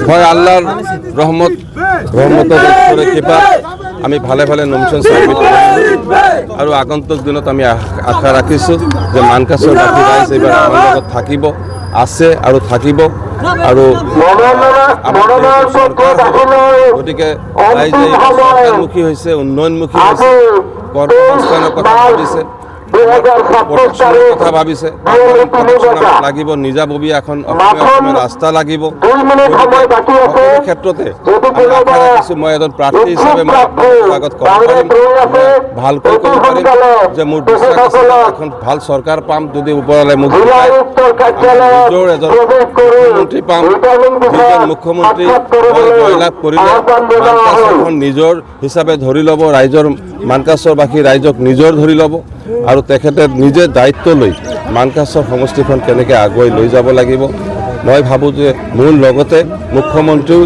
হয় আল্লাহৰ ৰহমতেৰ কৃপা আমি ভালে ভালে নমিনেশ্যন সাবমিট কৰিছোঁ আৰু আগন্তুক দিনত আমি আশা ৰাখিছোঁ যে মানকাছৰ বাকী ৰাইজ এইবাৰ আমাৰ লগত থাকিব আছে আৰু থাকিব আৰু গতিকে ৰাইজে চৰকাৰমুখী হৈছে উন্নয়নমুখী হৈছে কৰ্মসংস্থানৰ কথা ভাবিছে কথা ভাবিছে লাগিব নিজাববীয়া এখন অসমীয়া ৰাস্তা লাগিব সকলো ক্ষেত্ৰতে আশা ৰাখিছোঁ মই এজন প্ৰাৰ্থী হিচাপে মই আপোনালোকৰ আগত ক'ব পাৰিম ভালকৈ ক'ব পাৰিম যে মোৰ বিশ্বাস আছে এখন ভাল চৰকাৰ পাম যদি ওপৰলৈ মোক নিজৰ এজন মুখ্যমন্ত্ৰী পাম যিজন মুখ্যমন্ত্ৰী মই জয়লাভ কৰিলে মানকাছৰখন নিজৰ হিচাপে ধৰি ল'ব ৰাইজৰ মানকাছৰবাসী ৰাইজক নিজৰ ধৰি ল'ব আৰু তেখেতে নিজে দায়িত্ব লৈ মানকাছৰ সমষ্টিখন কেনেকৈ আগুৱাই লৈ যাব লাগিব মই ভাবোঁ যে মোৰ লগতে মুখ্যমন্ত্ৰীও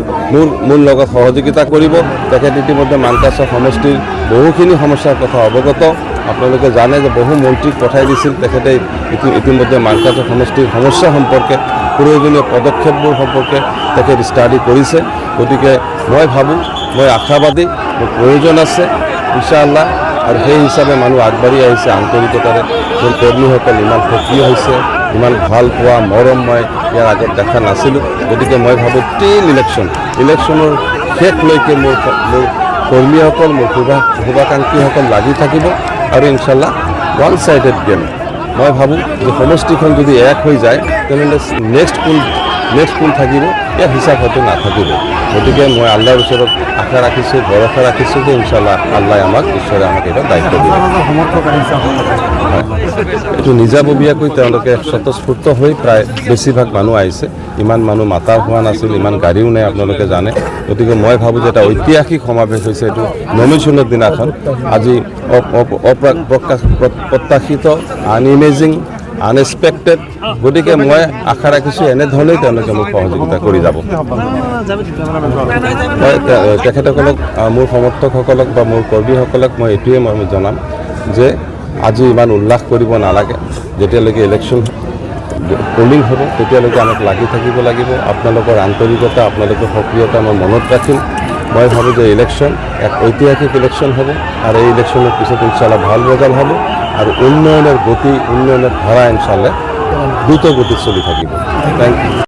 মোৰ লগত সহযোগিতা কৰিব তেখেত ইতিমধ্যে মানকাছৰ সমষ্টিৰ বহুখিনি সমস্যাৰ কথা অৱগত আপোনালোকে জানে যে বহু মন্ত্ৰীক পঠাই দিছিল তেখেতে ইতিমধ্যে মানকাছৰ সমষ্টিৰ সমস্যা সম্পৰ্কে প্ৰয়োজনীয় পদক্ষেপবোৰ সম্পৰ্কে তেখেত ষ্টাডি কৰিছে গতিকে মই ভাবোঁ মই আশাবাদী মোৰ প্ৰয়োজন আছে ইনশাআল্লাহ আৰু সেই হিচাপে মানুহ আগবাঢ়ি আহিছে আন্তৰিকতাৰে মোৰ কৰ্মীসকল ইমান সক্ৰিয় হৈছে ইমান ভাল পোৱা মৰম মই ইয়াৰ আগত দেখা নাছিলোঁ গতিকে মই ভাবোঁ টিল ইলেকশ্যনৰ শেষলৈকে মোৰ কৰ্মীসকল মোৰ শুভাকাংক্ষীসকল লাগি থাকিব আৰু ইনশাআল্লাহ ওৱান ছাইডেড গেম মই ভাবোঁ যে সমষ্টিখন যদি এক হৈ যায় তেনেহ'লে নেক্সট কোন থাকিব ইয়াৰ হিচাপ হয়তো নাথাকিব গতিকে মই আল্লাহৰ ওচৰত আশা ৰাখিছোঁ ভৰসা ৰাখিছোঁ যে ইনশাআল্লাহ আল্লাহ ঈশ্বৰে আমাক এইটো দায়িত্ব দিব এইটো নিজাববীয়াকৈ তেওঁলোকে স্বতঃস্ফূৰ্ত হৈ প্ৰায় বেছিভাগ মানুহ আহিছে ইমান মানুহ মাতা হোৱা নাছিল ইমান গাড়ীও নাই আপোনালোকে জানে গতিকে মই ভাবোঁ যে এটা ঐতিহাসিক সমাৱেশ হৈছে এইটো নমিনেশ্যনৰ দিনাখন আজি অপ্ৰত্যাশিত আনইমেজিং আনএক্সপেক্টেড গতিকে মই আশা ৰাখিছোঁ এনেধৰণেই তেওঁলোকে মোক সহযোগিতা কৰি যাব মই তেখেতসকলক মোৰ সমৰ্থকসকলক বা মোৰ কৰ্মীসকলক মই এইটোৱে মই জনাম যে আজি ইমান উল্লাস কৰিব নালাগে যেতিয়ালৈকে ইলেকশ্যন পলিং হ'ব তেতিয়ালৈকে আমাক লাগি থাকিব লাগিব আপোনালোকৰ আন্তৰিকতা আপোনালোকৰ সক্ৰিয়তা মই মনত ৰাখিম মই ভাবোঁ যে ইলেকশ্যন এক ঐতিহাসিক ইলেকশ্যন হ'ব আৰু এই ইলেকশ্যনৰ পিছত ইনশাআল্লাহ ভাল ৰিজাল্ট হ'ব আৰু উন্নয়নৰ গতি উন্নয়নৰ ধাৰা ইনশাআল্লাহ দ্ৰুত গতিত চলি থাকিব থেংক ইউ